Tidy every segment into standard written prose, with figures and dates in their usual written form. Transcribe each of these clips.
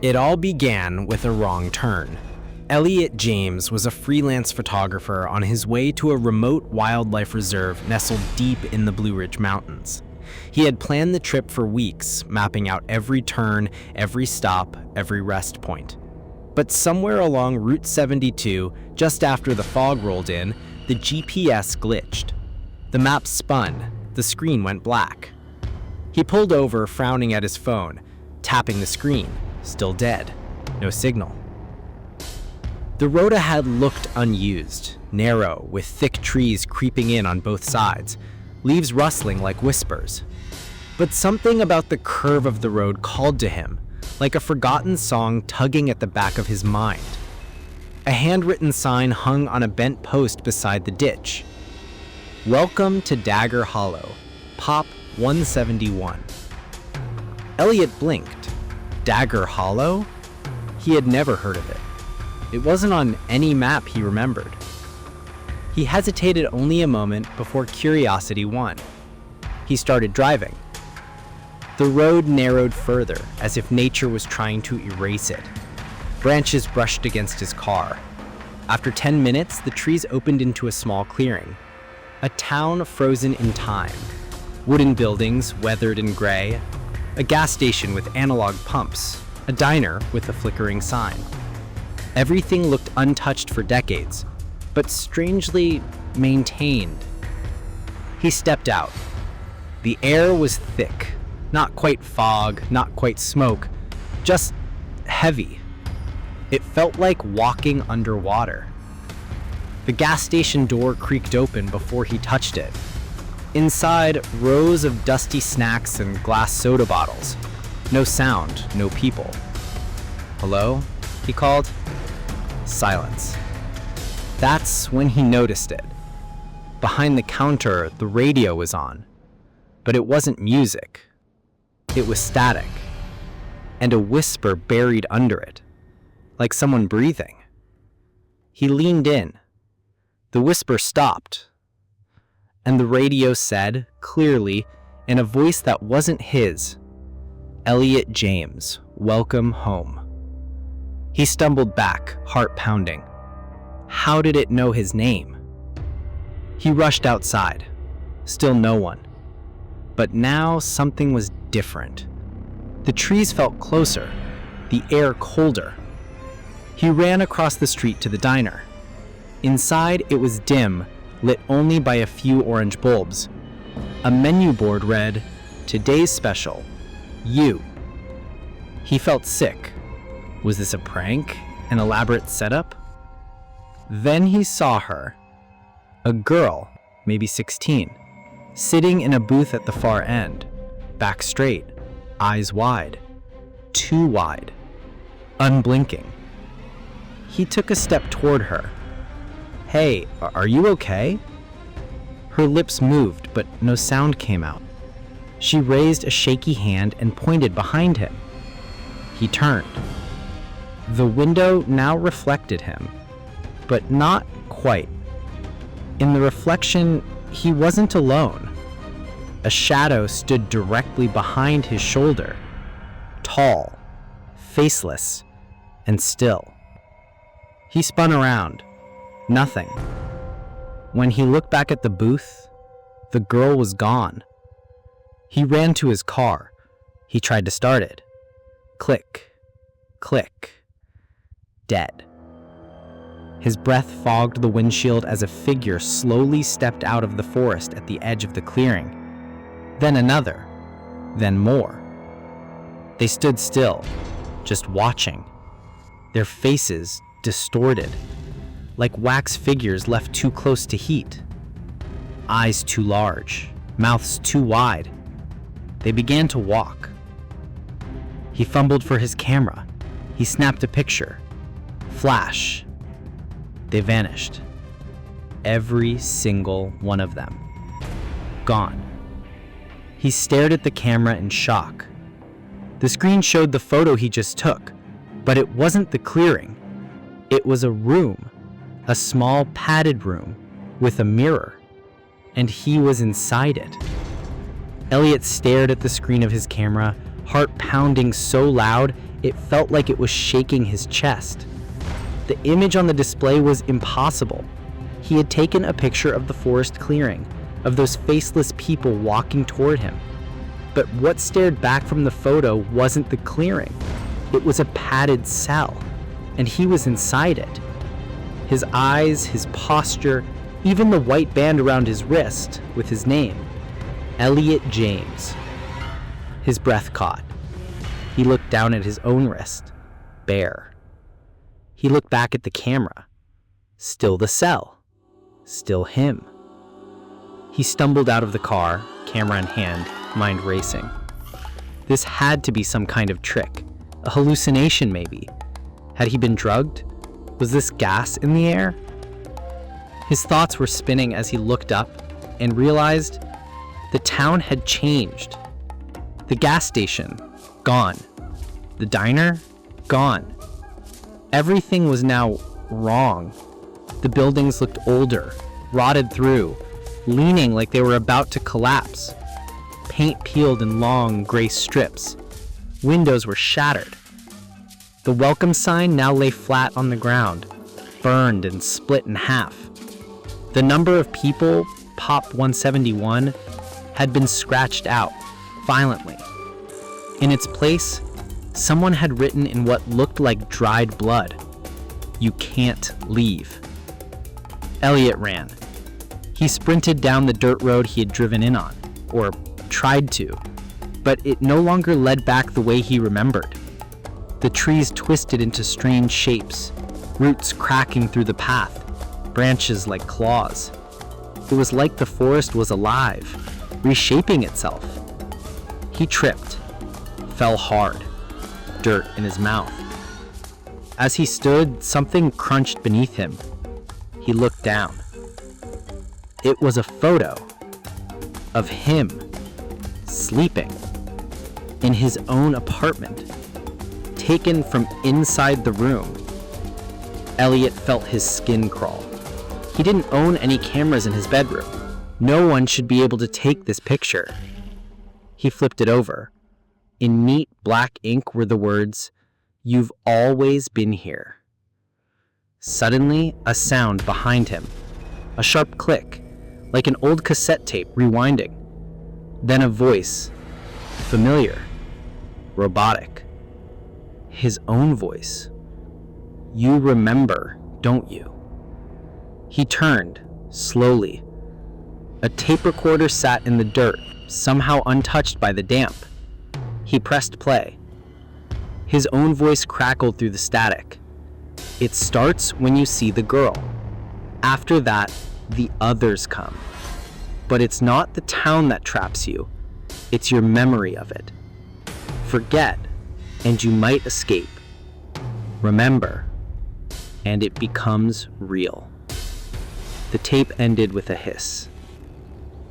It all began with a wrong turn. Elliot James was a freelance photographer on his way to a remote wildlife reserve nestled deep in the Blue Ridge Mountains. He had planned the trip for weeks, mapping out every turn, every stop, every rest point. But somewhere along Route 72, just after the fog rolled in, the GPS glitched. The map spun, the screen went black. He pulled over, frowning at his phone, tapping the screen, still dead, no signal. The road ahead looked unused, narrow, with thick trees creeping in on both sides, leaves rustling like whispers. But something about the curve of the road called to him, like a forgotten song tugging at the back of his mind. A handwritten sign hung on a bent post beside the ditch. "Welcome to Dagger Hollow, Pop 171. Elliot blinked. Dagger Hollow? He had never heard of it. It wasn't on any map he remembered. He hesitated only a moment before curiosity won. He started driving. The road narrowed further, as if nature was trying to erase it. Branches brushed against his car. After 10 minutes, the trees opened into a small clearing. A town frozen in time. Wooden buildings, weathered and gray. A gas station with analog pumps. A diner with a flickering sign. Everything looked untouched for decades, but strangely maintained. He stepped out. The air was thick, not quite fog, not quite smoke, just heavy. It felt like walking underwater. The gas station door creaked open before he touched it. Inside, rows of dusty snacks and glass soda bottles. No sound, no people. "Hello?" he called. Silence. That's when he noticed it. Behind the counter, the radio was on. But it wasn't music. It was static. And a whisper buried under it, like someone breathing. He leaned in. The whisper stopped. And the radio said, clearly, in a voice that wasn't his, "Elliot James, welcome home." He stumbled back, heart pounding. How did it know his name? He rushed outside. Still no one. But now something was different. The trees felt closer, the air colder. He ran across the street to the diner. Inside, it was dim, lit only by a few orange bulbs. A menu board read, "Today's special, you." He felt sick. Was this a prank? An elaborate setup? Then he saw her. A girl, maybe 16, sitting in a booth at the far end, back straight, eyes wide, too wide, unblinking. He took a step toward her. "Hey, are you okay?" Her lips moved, but no sound came out. She raised a shaky hand and pointed behind him. He turned. The window now reflected him, but not quite. In the reflection, he wasn't alone. A shadow stood directly behind his shoulder, tall, faceless, and still. He spun around. Nothing. When he looked back at the booth, the girl was gone. He ran to his car. He tried to start it. Click, click. Dead. His breath fogged the windshield as a figure slowly stepped out of the forest at the edge of the clearing. Then another. Then more. They stood still, just watching. Their faces distorted, like wax figures left too close to heat. Eyes too large, mouths too wide. They began to walk. He fumbled for his camera. He snapped a picture. Flash. They vanished. Every single one of them. Gone. He stared at the camera in shock. The screen showed the photo he just took, but it wasn't the clearing. It was a room, a small padded room with a mirror, and he was inside it. Elliot stared at the screen of his camera, heart pounding so loud It felt like it was shaking his chest. The image on the display was impossible. He had taken a picture of the forest clearing, of those faceless people walking toward him. But what stared back from the photo wasn't the clearing. It was a padded cell, and he was inside it. His eyes, his posture, even the white band around his wrist with his name, Elliot James. His breath caught. He looked down at his own wrist, bare. He looked back at the camera. Still the cell. Still him. He stumbled out of the car, camera in hand, mind racing. This had to be some kind of trick. A hallucination, maybe. Had he been drugged? Was this gas in the air? His thoughts were spinning as he looked up and realized the town had changed. The gas station, gone. The diner, gone. Everything was now wrong. The buildings looked older, rotted through, leaning like they were about to collapse. Paint peeled in long gray strips. Windows were shattered. The welcome sign now lay flat on the ground, burned and split in half. The number of people, Pop 171, had been scratched out, violently. In its place, someone had written in what looked like dried blood, "You can't leave." Elliot ran. He sprinted down the dirt road he had driven in on, or tried to, but it no longer led back the way he remembered. The trees twisted into strange shapes, roots cracking through the path, branches like claws. It was like the forest was alive, reshaping itself. He tripped, fell hard, dirt in his mouth. As he stood, something crunched beneath him. He looked down. It was a photo of him sleeping in his own apartment, taken from inside the room. Elliot felt his skin crawl. He didn't own any cameras in his bedroom. No one should be able to take this picture. He flipped it over. In neat black ink were the words, "You've always been here." Suddenly, a sound behind him. A sharp click, like an old cassette tape rewinding. Then a voice, familiar, robotic. His own voice. "You remember, don't you?" He turned, slowly. A tape recorder sat in the dirt, somehow untouched by the damp. He pressed play. His own voice crackled through the static. "It starts when you see the girl. After that, the others come. But it's not the town that traps you. It's your memory of it. Forget, and you might escape. Remember, and it becomes real." The tape ended with a hiss.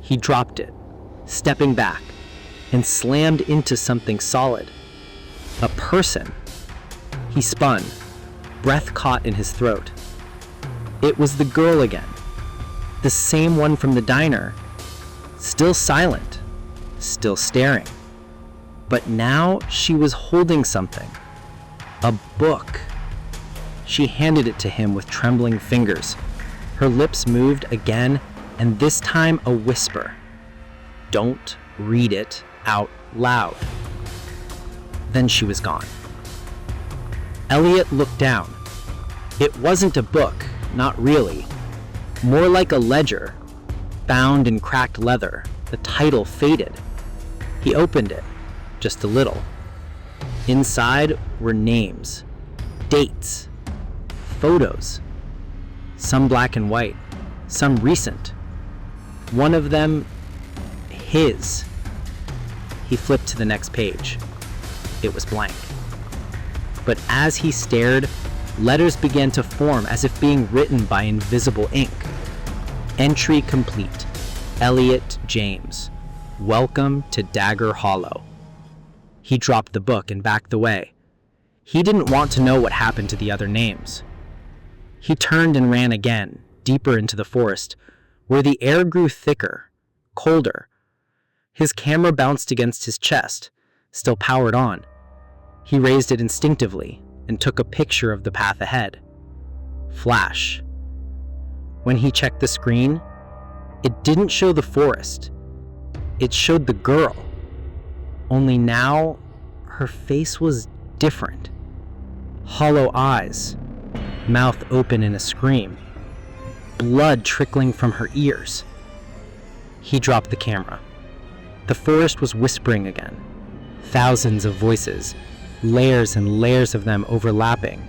He dropped it, stepping back, and slammed into something solid. A person. He spun, breath caught in his throat. It was the girl again, the same one from the diner, still silent, still staring. But now she was holding something. A book. She handed it to him with trembling fingers. Her lips moved again, and this time a whisper. "Don't read it out loud." Then she was gone. Elliot looked down. It wasn't a book, not really. More like a ledger, bound in cracked leather. The title faded. He opened it, just a little. Inside were names, dates, photos. Some black and white, some recent. One of them, his. He flipped to the next page. It was blank. But as he stared, letters began to form as if being written by invisible ink. Entry complete. Elliot James. Welcome to Dagger Hollow. He dropped the book and backed away. He didn't want to know what happened to the other names. He turned and ran again, deeper into the forest, where the air grew thicker, colder. His camera bounced against his chest, still powered on. He raised it instinctively and took a picture of the path ahead. Flash. When he checked the screen, it didn't show the forest. It showed the girl. Only now, her face was different. Hollow eyes, mouth open in a scream, blood trickling from her ears. He dropped the camera. The forest was whispering again. Thousands of voices, layers and layers of them overlapping,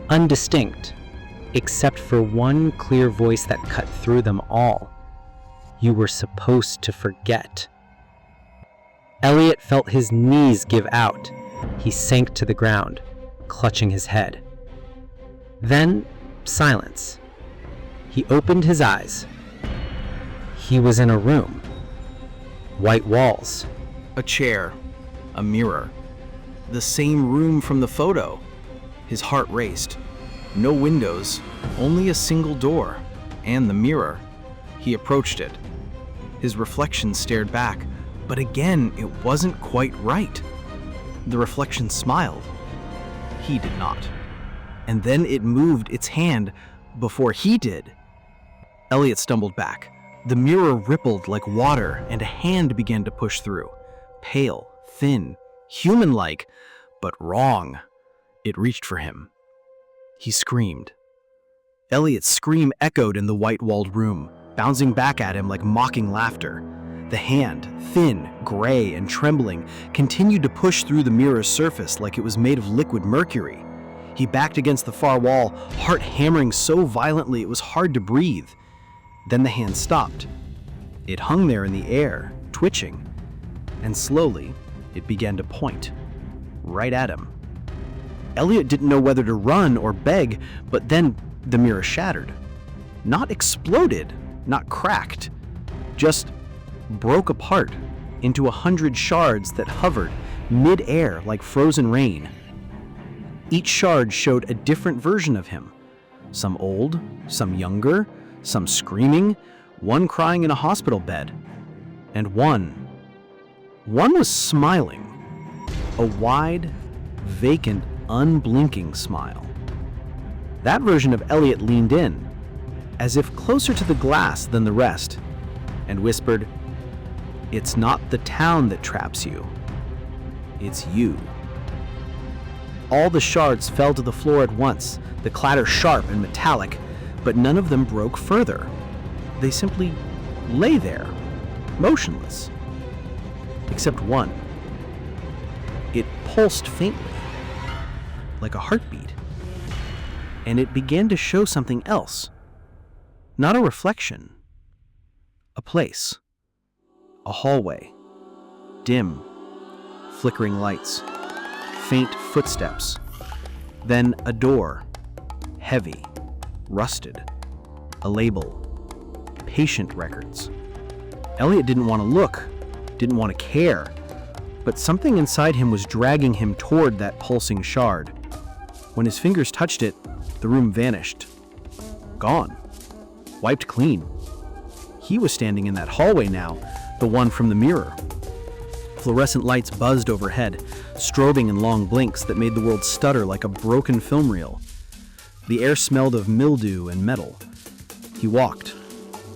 undistinct, except for one clear voice that cut through them all. You were supposed to forget. Elliot felt his knees give out. He sank to the ground, clutching his head. Then, silence. He opened his eyes. He was in a room. White walls. A chair. A mirror. The same room from the photo. His heart raced. No windows, only a single door, and the mirror. He approached it. His reflection stared back, but again, it wasn't quite right. The reflection smiled. He did not. And then it moved its hand before he did. Elliot stumbled back. The mirror rippled like water, and a hand began to push through. Pale, thin, human-like, but wrong. It reached for him. He screamed. Elliot's scream echoed in the white-walled room, bouncing back at him like mocking laughter. The hand, thin, gray, and trembling, continued to push through the mirror's surface like it was made of liquid mercury. He backed against the far wall, heart hammering so violently it was hard to breathe. Then the hand stopped. It hung there in the air, twitching, and slowly it began to point, right at him. Elliot didn't know whether to run or beg, but then the mirror shattered. Not exploded, not cracked, just broke apart into 100 shards that hovered mid-air like frozen rain. Each shard showed a different version of him. Some old, some younger, some screaming, one crying in a hospital bed. And one was smiling. A wide, vacant, unblinking smile. That version of Elliot leaned in, as if closer to the glass than the rest, and whispered, "It's not the town that traps you. It's you." All the shards fell to the floor at once, the clatter sharp and metallic, but none of them broke further. They simply lay there, motionless. Except one. It pulsed faintly, like a heartbeat, and it began to show something else. Not a reflection. A place. A hallway. Dim, flickering lights. Faint footsteps. Then a door. Heavy. Rusted. A label. Patient records. Elliot didn't want to look, didn't want to care, but something inside him was dragging him toward that pulsing shard. When his fingers touched it, the room vanished. Gone. Wiped clean. He was standing in that hallway now, the one from the mirror. Fluorescent lights buzzed overhead, strobing in long blinks that made the world stutter like a broken film reel. The air smelled of mildew and metal. He walked.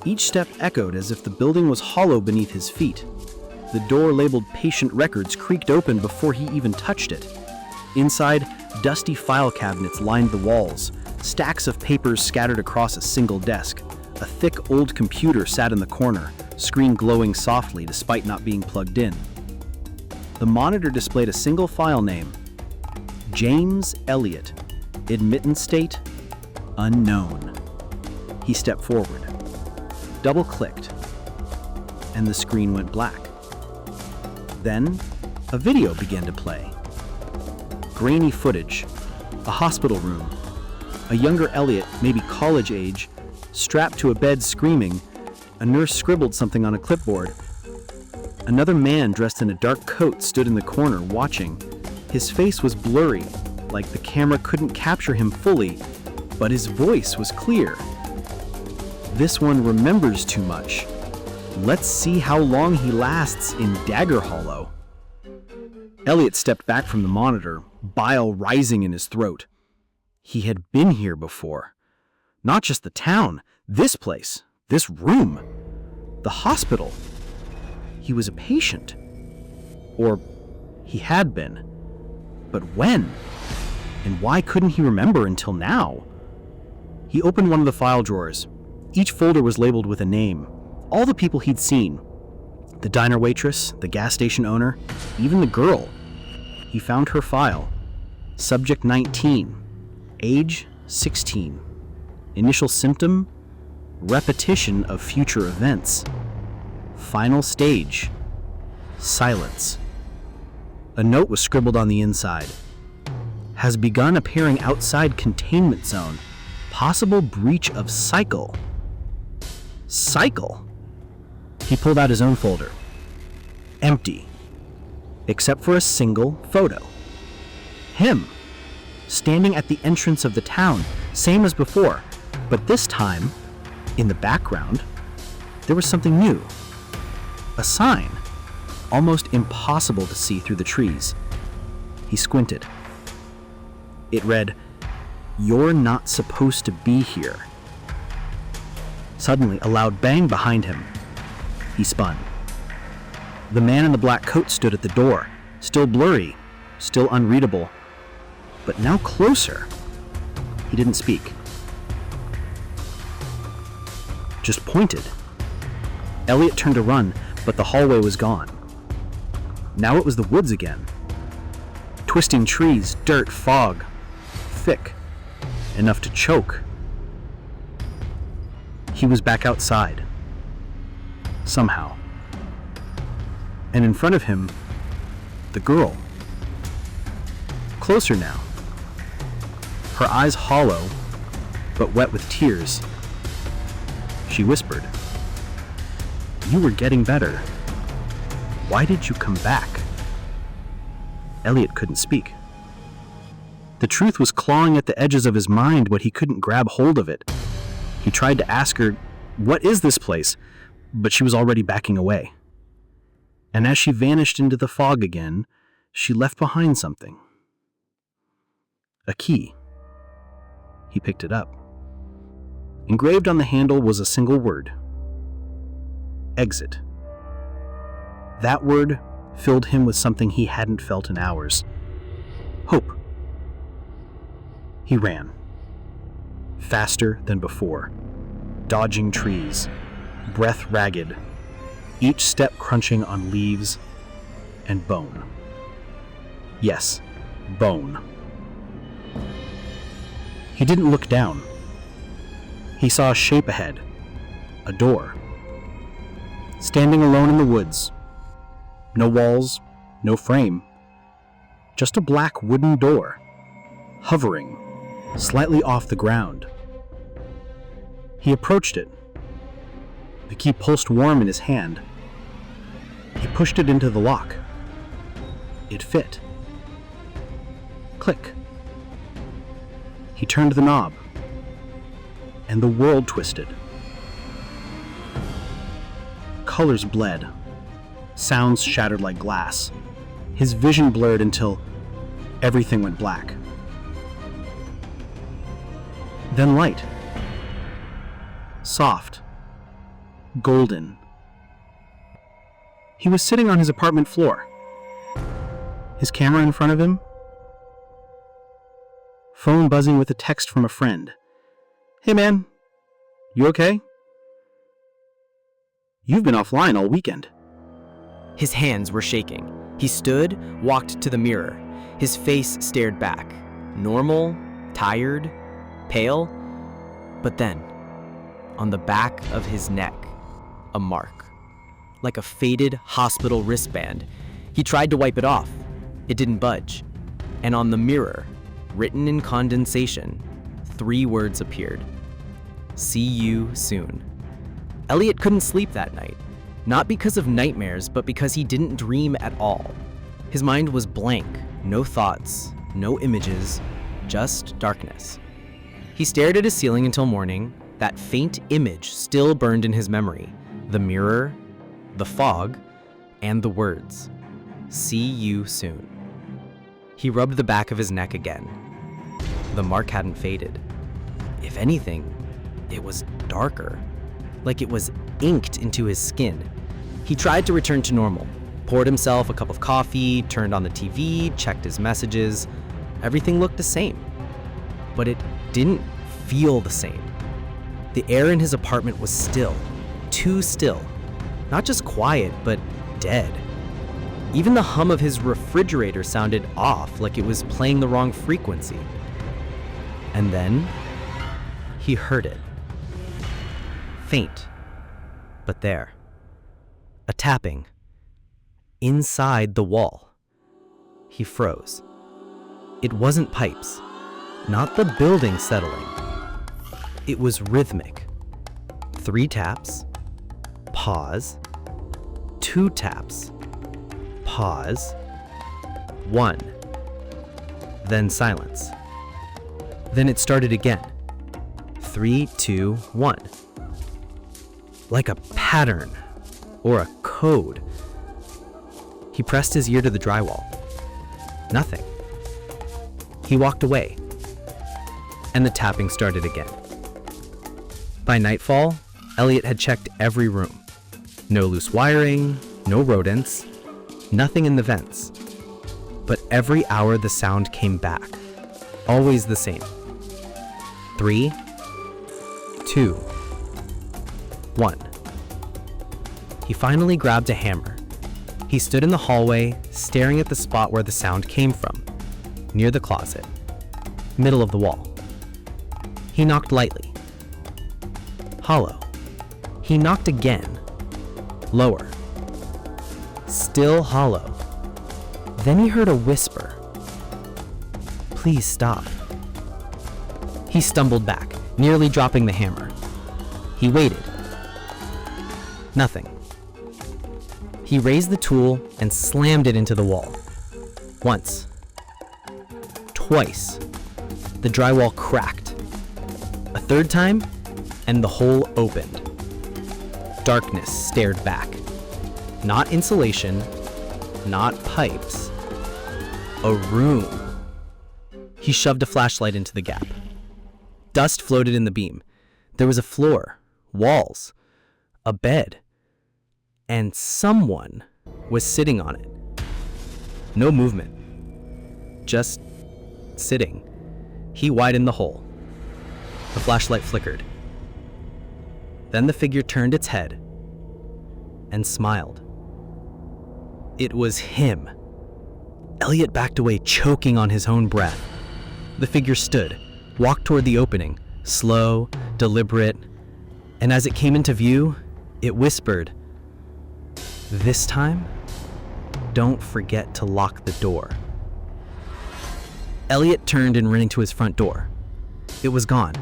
Each step echoed as if the building was hollow beneath his feet. The door labeled Patient Records creaked open before he even touched it. Inside, dusty file cabinets lined the walls, stacks of papers scattered across a single desk. A thick old computer sat in the corner, screen glowing softly despite not being plugged in. The monitor displayed a single file name, James Elliot, admittance date, unknown. He stepped forward, double-clicked, and the screen went black. Then, a video began to play. Grainy footage, a hospital room, a younger Elliot, maybe college age, strapped to a bed screaming. A nurse scribbled something on a clipboard. Another man dressed in a dark coat stood in the corner watching. His face was blurry, like the camera couldn't capture him fully, but his voice was clear. This one remembers too much. Let's see how long he lasts in Dagger Hollow. Elliot stepped back from the monitor, bile rising in his throat. He had been here before. Not just the town, this place, this room, the hospital. He was a patient. Or he had been. But when? And why couldn't he remember until now? He opened one of the file drawers. Each folder was labeled with a name. All the people he'd seen. The diner waitress, the gas station owner, even the girl. He found her file. Subject 19. Age 16. Initial symptom? Repetition of future events. Final stage? Silence. A note was scribbled on the inside. Has begun appearing outside containment zone. Possible breach of cycle. Cycle? He pulled out his own folder. Empty. Except for a single photo. Him. Standing at the entrance of the town, same as before. But this time, in the background, there was something new. A sign. Almost impossible to see through the trees. He squinted. It read, "You're not supposed to be here." Suddenly, a loud bang behind him. He spun. The man in the black coat stood at the door, still blurry, still unreadable, but now closer. He didn't speak. Just pointed. Elliot turned to run, but the hallway was gone. Now it was the woods again. Twisting trees, dirt, fog. Thick. Enough to choke. He was back outside. Somehow. And in front of him, the girl. Closer now. Her eyes hollow, but wet with tears. She whispered, "You were getting better. Why did you come back?" Elliot couldn't speak. The truth was clawing at the edges of his mind, but he couldn't grab hold of it. He tried to ask her, "What is this place?" But she was already backing away. And as she vanished into the fog again, she left behind something. A key. He picked it up. Engraved on the handle was a single word. Exit. That word filled him with something he hadn't felt in hours. Hope. He ran. Faster than before. Dodging trees. Breath ragged. Each step crunching on leaves and bone. Yes, bone. He didn't look down. He saw a shape ahead. A door. Standing alone in the woods. No walls, no frame. Just a black wooden door. Hovering, slightly off the ground. He approached it. The key pulsed warm in his hand. He pushed it into the lock. It fit. Click. He turned the knob, and the world twisted. Colors bled. Sounds shattered like glass. His vision blurred until everything went black. Then light. Soft. Golden. He was sitting on his apartment floor. His camera in front of him. Phone buzzing with a text from a friend. "Hey man, you okay? You've been offline all weekend." His hands were shaking. He stood, walked to the mirror. His face stared back. Normal, tired, pale. But then, on the back of his neck, a mark. Like a faded hospital wristband. He tried to wipe it off. It didn't budge. And on the mirror, written in condensation, 3 words appeared. "See you soon." Elliot couldn't sleep that night. Not because of nightmares, but because he didn't dream at all. His mind was blank. No thoughts, no images, just darkness. He stared at his ceiling until morning. That faint image still burned in his memory. The mirror, the fog, and the words, "See you soon." He rubbed the back of his neck again. The mark hadn't faded. If anything, it was darker, like it was inked into his skin. He tried to return to normal, poured himself a cup of coffee, turned on the TV, checked his messages. Everything looked the same, but it didn't feel the same. The air in his apartment was still, too still. Not just quiet, but dead. Even the hum of his refrigerator sounded off, like it was playing the wrong frequency. And then he heard it. Faint, but there. A tapping. Inside the wall. He froze. It wasn't pipes, not the building settling. It was rhythmic. 3 taps, pause, 2 taps, pause, 1, then silence. Then it started again. 3, 2, 1. Like a pattern or a code. He pressed his ear to the drywall. Nothing. He walked away, and the tapping started again. By nightfall, Elliot had checked every room. No loose wiring, no rodents, nothing in the vents. But every hour the sound came back, always the same. 3, 2, 1. He finally grabbed a hammer. He stood in the hallway, staring at the spot where the sound came from, near the closet, middle of the wall. He knocked lightly. Hollow. He knocked again, lower. Still hollow. Then he heard a whisper. Please stop. He stumbled back, nearly dropping the hammer. He waited. Nothing. He raised the tool and slammed it into the wall. Once. Twice. The drywall cracked. A third time, and the hole opened. Darkness stared back. Not insulation, not pipes. A room. He shoved a flashlight into the gap. Dust floated in the beam. There was a floor, walls, a bed, and someone was sitting on it. No movement. Just sitting. He widened the hole. The flashlight flickered. Then the figure turned its head and smiled. It was him. Elliot backed away, choking on his own breath. The figure stood, walked toward the opening, slow, deliberate, and as it came into view, it whispered, "This time, don't forget to lock the door." Elliot turned and ran to his front door. It was gone.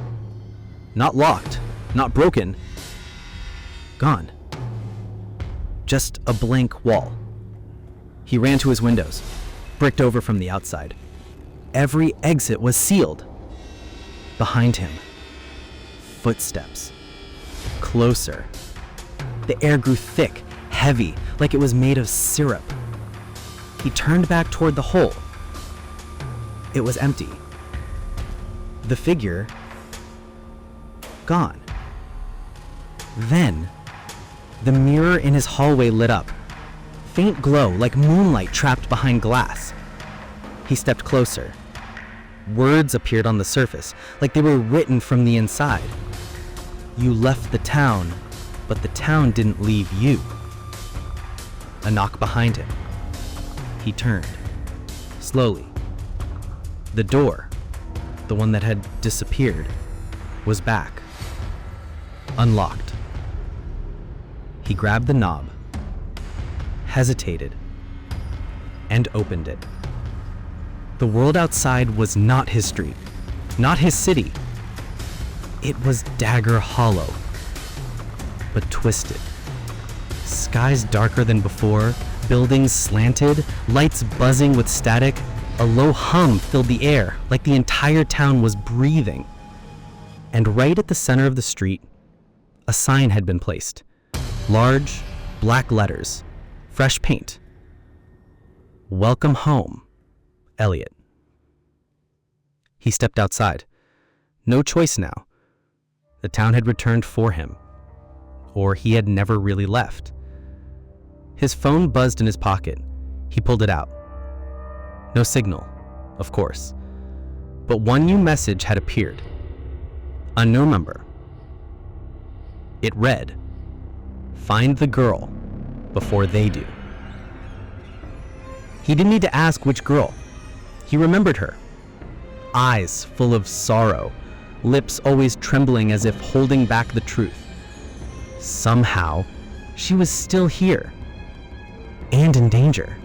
Not locked, not broken. Gone. Just a blank wall. He ran to his windows, bricked over from the outside. Every exit was sealed. Behind him, footsteps. Closer. The air grew thick, heavy, like it was made of syrup. He turned back toward the hole. It was empty. The figure, gone. Then, the mirror in his hallway lit up. Faint glow, like moonlight trapped behind glass. He stepped closer. Words appeared on the surface, like they were written from the inside. You left the town, but the town didn't leave you. A knock behind him. He turned, slowly. The door, the one that had disappeared, was back, unlocked. He grabbed the knob, hesitated, and opened it. The world outside was not his street, not his city. It was Dagger Hollow, but twisted. Skies darker than before, buildings slanted, lights buzzing with static. A low hum filled the air, like the entire town was breathing. And right at the center of the street, a sign had been placed. Large, black letters, fresh paint. Welcome home, Elliot. He stepped outside. No choice now. The town had returned for him. Or he had never really left. His phone buzzed in his pocket. He pulled it out. No signal, of course. But one new message had appeared. Unknown number. It read, "Find the girl before they do." He didn't need to ask which girl. He remembered her. Eyes full of sorrow, lips always trembling as if holding back the truth. Somehow, she was still here, and in danger.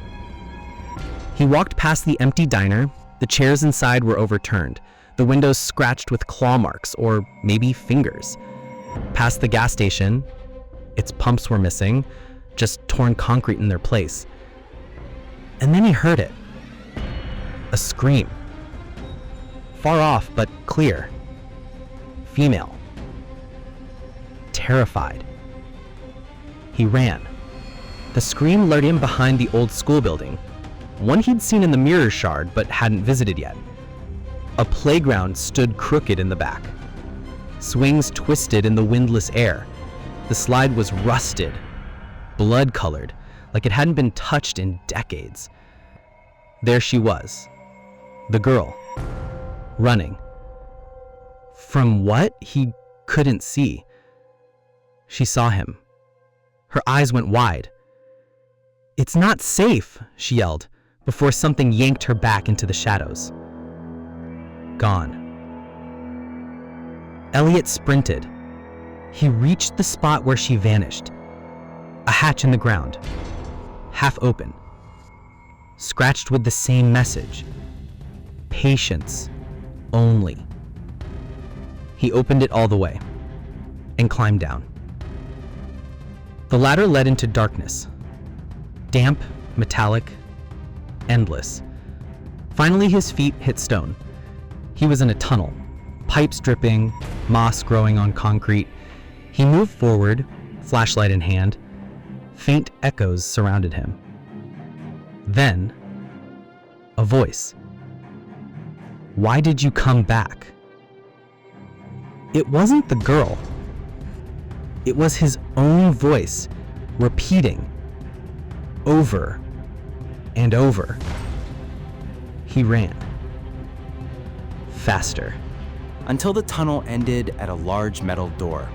He walked past the empty diner. The chairs inside were overturned, the windows scratched with claw marks or maybe fingers. Past the gas station, its pumps were missing, just torn concrete in their place. And then he heard it. A scream. Far off, but clear. Female. Terrified. He ran. The scream lured him behind the old school building, one he'd seen in the mirror shard but hadn't visited yet. A playground stood crooked in the back. Swings twisted in the windless air. The slide was rusted, blood-colored, like it hadn't been touched in decades. There she was, the girl, running. From what? He couldn't see. She saw him. Her eyes went wide. "It's not safe," she yelled, before something yanked her back into the shadows. Gone. Elliot sprinted. He reached the spot where she vanished. A hatch in the ground, half open, scratched with the same message. Patience only. He opened it all the way and climbed down. The ladder led into darkness. Damp, metallic, endless. Finally, his feet hit stone. He was in a tunnel, pipes dripping, moss growing on concrete. He moved forward, flashlight in hand. Faint echoes surrounded him. Then, a voice. "Why did you come back?" It wasn't the girl. It was his own voice, repeating, over and over. He ran. Faster. Until the tunnel ended at a large metal door.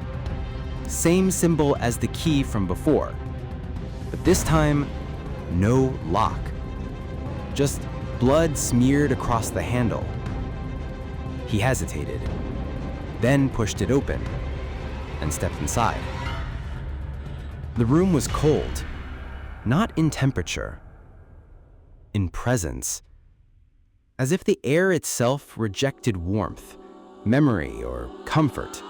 Same symbol as the key from before, but this time, no lock. Just blood smeared across the handle. He hesitated, then pushed it open and stepped inside. The room was cold, not in temperature, in presence, as if the air itself rejected warmth, memory, or comfort.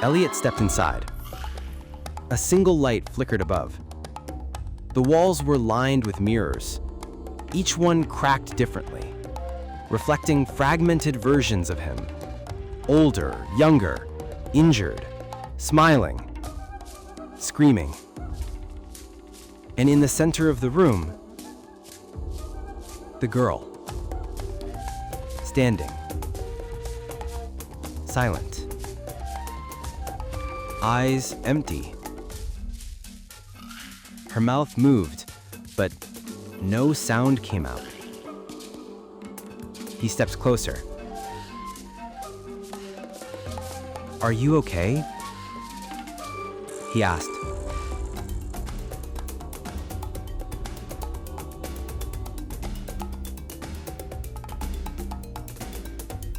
Elliot stepped inside. A single light flickered above. The walls were lined with mirrors, each one cracked differently, reflecting fragmented versions of him. Older, younger, injured, smiling, screaming. And in the center of the room, the girl, standing, silent, eyes empty. Her mouth moved, but no sound came out. He steps closer. "Are you okay?" he asked.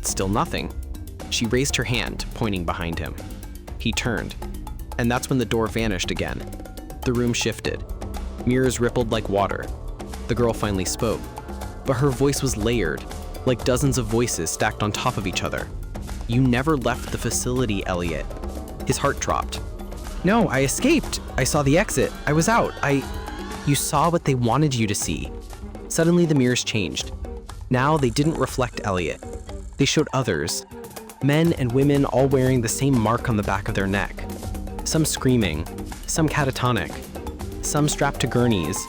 Still nothing. She raised her hand, pointing behind him. He turned, and that's when the door vanished again. The room shifted. Mirrors rippled like water. The girl finally spoke, but her voice was layered, like dozens of voices stacked on top of each other. "You never left the facility, Elliot." His heart dropped. "No, I escaped. I saw the exit. I was out. You saw what they wanted you to see." Suddenly the mirrors changed. Now they didn't reflect Elliot. They showed others. Men and women all wearing the same mark on the back of their neck. Some screaming, some catatonic, some strapped to gurneys.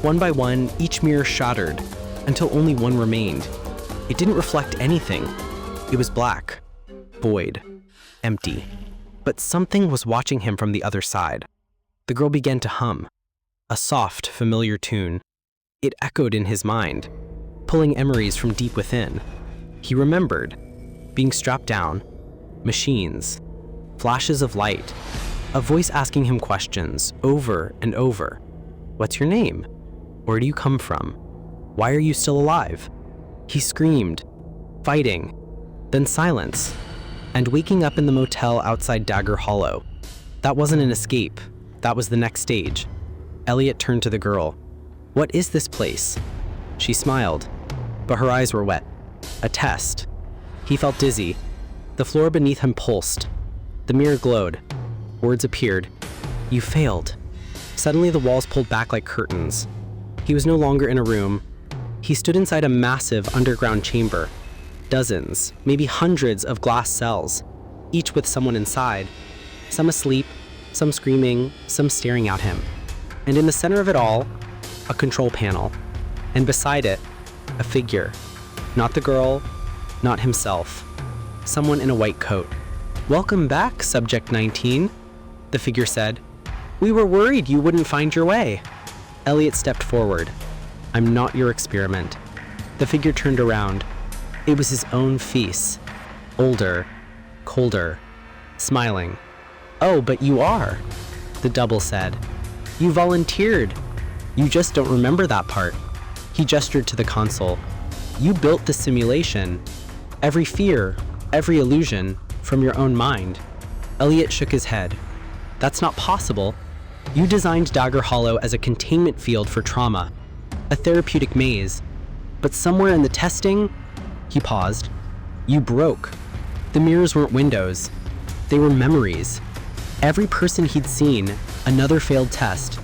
One by one, each mirror shattered, until only one remained. It didn't reflect anything. It was black, void, empty. But something was watching him from the other side. The girl began to hum, a soft, familiar tune. It echoed in his mind, pulling memories from deep within. He remembered being strapped down, machines, flashes of light, a voice asking him questions over and over. What's your name? Where do you come from? Why are you still alive? He screamed, fighting, then silence, and waking up in the motel outside Dagger Hollow. That wasn't an escape. That was the next stage. Elliot turned to the girl. What is this place? She smiled, but her eyes were wet. A test. He felt dizzy. The floor beneath him pulsed. The mirror glowed. Words appeared. You failed. Suddenly the walls pulled back like curtains. He was no longer in a room. He stood inside a massive underground chamber. Dozens, maybe hundreds of glass cells, each with someone inside. Some asleep, some screaming, some staring at him. And in the center of it all, a control panel. And beside it, a figure. Not the girl, not himself. Someone in a white coat. Welcome back, Subject 19, the figure said. We were worried you wouldn't find your way. Elliot stepped forward. I'm not your experiment. The figure turned around. It was his own face. Older, colder, smiling. Oh, but you are, the double said. You volunteered. You just don't remember that part. He gestured to the console. You built the simulation. Every fear, every illusion, from your own mind. Elliot shook his head. That's not possible. You designed Dagger Hollow as a containment field for trauma, a therapeutic maze. But somewhere in the testing, he paused. You broke. The mirrors weren't windows. They were memories. Every person he'd seen, another failed test.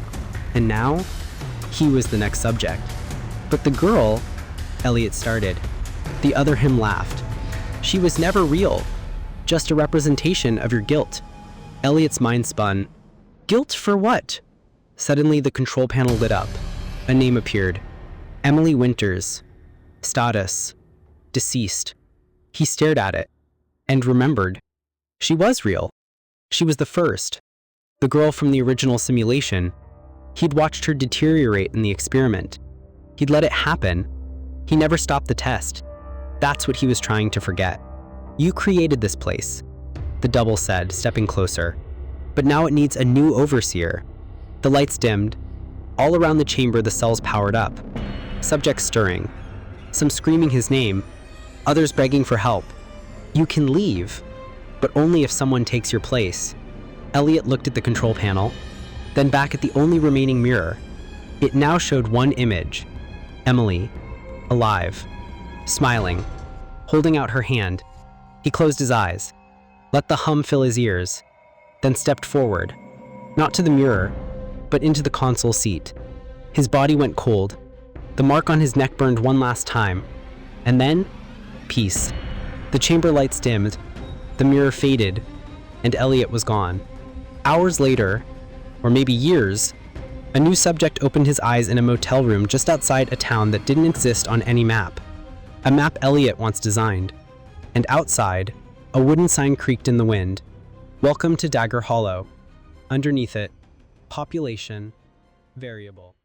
And now, he was the next subject. But the girl, Elliot started. The other him laughed. She was never real, just a representation of your guilt. Elliot's mind spun. Guilt for what? Suddenly, the control panel lit up. A name appeared. Emily Winters. Status. Deceased. He stared at it and remembered. She was real. She was the first. The girl from the original simulation. He'd watched her deteriorate in the experiment. He'd let it happen. He never stopped the test. That's what he was trying to forget. You created this place, the double said, stepping closer. But now it needs a new overseer. The lights dimmed. All around the chamber, the cells powered up. Subjects stirring. Some screaming his name. Others begging for help. You can leave, but only if someone takes your place. Elliot looked at the control panel, then back at the only remaining mirror. It now showed one image. Emily, alive, smiling, holding out her hand. He closed his eyes, let the hum fill his ears, then stepped forward, not to the mirror, but into the console seat. His body went cold. The mark on his neck burned one last time. And then, peace. The chamber lights dimmed, the mirror faded, and Elliot was gone. Hours later, or maybe years, a new subject opened his eyes in a motel room just outside a town that didn't exist on any map. A map Elliot once designed. And outside, a wooden sign creaked in the wind. Welcome to Dagger Hollow. Underneath it, population, variable.